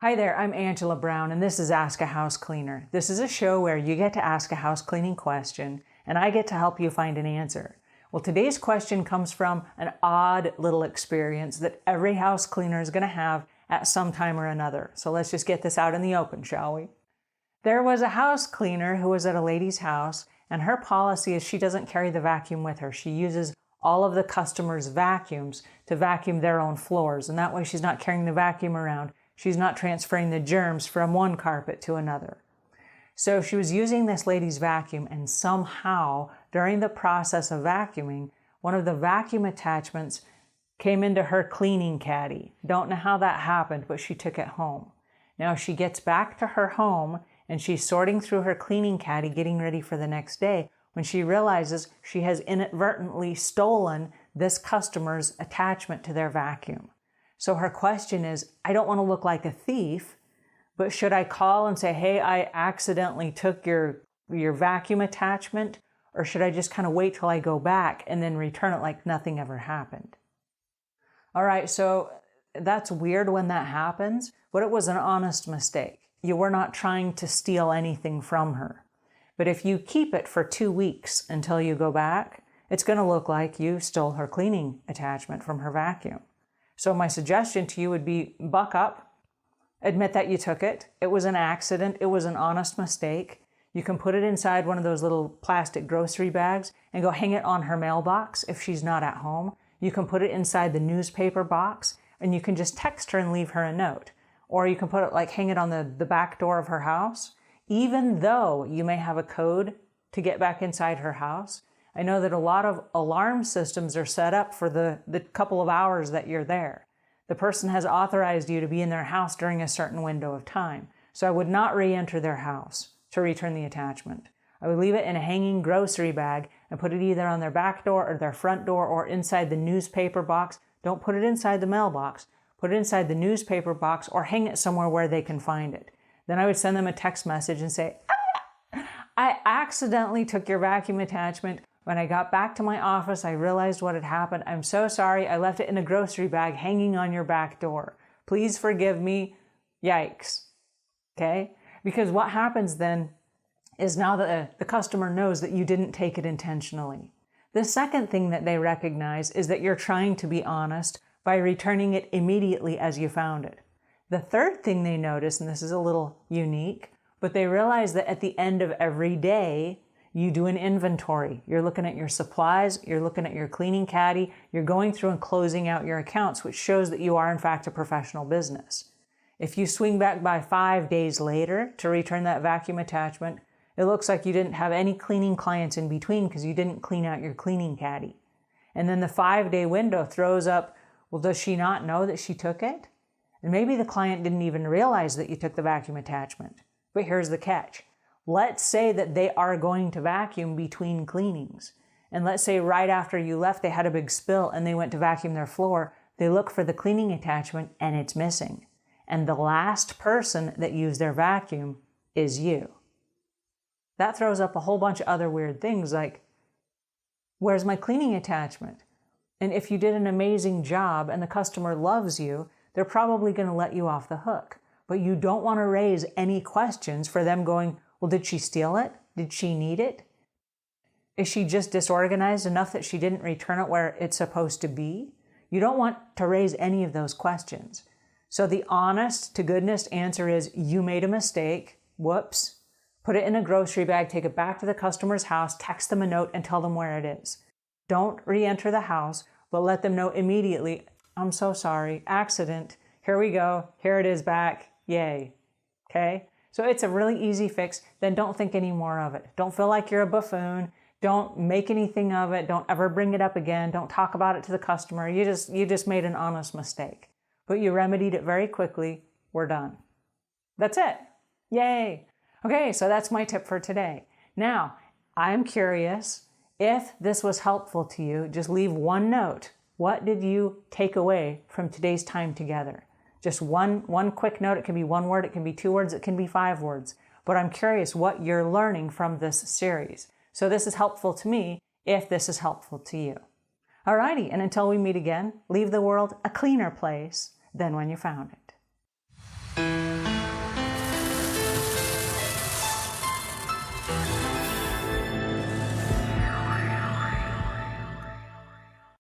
Hi there, I'm Angela Brown, and this is Ask a House Cleaner. This is a show where you get to ask a house cleaning question, and I get to help you find an answer. Well, today's question comes from an odd little experience that every house cleaner is going to have at some time or another. So let's just get this out in the open, shall we? There was a house cleaner who was at a lady's house, and her policy is she doesn't carry the vacuum with her. She uses all of the customers' vacuums to vacuum their own floors, and that way she's not carrying the vacuum around. She's not transferring the germs from one carpet to another. So she was using this lady's vacuum, and somehow during the process of vacuuming, one of the vacuum attachments came into her cleaning caddy. Don't know how that happened, but she took it home. Now she gets back to her home and she's sorting through her cleaning caddy, getting ready for the next day, when she realizes she has inadvertently stolen this customer's attachment to their vacuum. So her question is, I don't want to look like a thief, but should I call and say, hey, I accidentally took your vacuum attachment, or should I just kind of wait till I go back and then return it like nothing ever happened? All right, so that's weird when that happens, but it was an honest mistake. You were not trying to steal anything from her. But if you keep it for 2 weeks until you go back, it's going to look like you stole her cleaning attachment from her vacuum. So my suggestion to you would be buck up, admit that you took it. It was an accident. It was an honest mistake. You can put it inside one of those little plastic grocery bags and go hang it on her mailbox if she's not at home. You can put it inside the newspaper box, and you can just text her and leave her a note. Or you can put it hang it on the back door of her house. Even though you may have a code to get back inside her house, I know that a lot of alarm systems are set up for the couple of hours that you're there. The person has authorized you to be in their house during a certain window of time. So I would not re-enter their house to return the attachment. I would leave it in a hanging grocery bag and put it either on their back door or their front door or inside the newspaper box. Don't put it inside the mailbox. Put it inside the newspaper box or hang it somewhere where they can find it. Then I would send them a text message and say, I accidentally took your vacuum attachment. When I got back to my office, I realized what had happened. I'm so sorry. I left it in a grocery bag hanging on your back door. Please forgive me. Yikes. Okay? Because what happens then is now that the customer knows that you didn't take it intentionally. The second thing that they recognize is that you're trying to be honest by returning it immediately as you found it. The third thing they notice, and this is a little unique, but they realize that at the end of every day, you do an inventory. You're looking at your supplies, you're looking at your cleaning caddy, you're going through and closing out your accounts, which shows that you are in fact a professional business. If you swing back by 5 days later to return that vacuum attachment, it looks like you didn't have any cleaning clients in between because you didn't clean out your cleaning caddy. And then the 5-day window throws up, well, does she not know that she took it? And maybe the client didn't even realize that you took the vacuum attachment. But here's the catch. Let's say that they are going to vacuum between cleanings. And let's say right after you left, they had a big spill and they went to vacuum their floor. They look for the cleaning attachment and it's missing. And the last person that used their vacuum is you. That throws up a whole bunch of other weird things like, where's my cleaning attachment? And if you did an amazing job and the customer loves you, they're probably going to let you off the hook. But you don't want to raise any questions for them going, well, did she steal it? Did she need it? Is she just disorganized enough that she didn't return it where it's supposed to be? You don't want to raise any of those questions. So the honest to goodness answer is you made a mistake. Whoops. Put it in a grocery bag, take it back to the customer's house, text them a note and tell them where it is. Don't re-enter the house, but let them know immediately, I'm so sorry, accident, here we go, here it is back, yay, okay? So it's a really easy fix, then don't think any more of it. Don't feel like you're a buffoon, don't make anything of it, don't ever bring it up again, don't talk about it to the customer, you just made an honest mistake. But you remedied it very quickly, we're done. That's it, yay. Okay, so that's my tip for today. Now, I'm curious, if this was helpful to you, just leave one note. What did you take away from today's time together? Just one quick note. It can be 1 word, it can be 2 words, it can be 5 words. But I'm curious what you're learning from this series. So this is helpful to me if this is helpful to you. Alrighty, and until we meet again, leave the world a cleaner place than when you found it.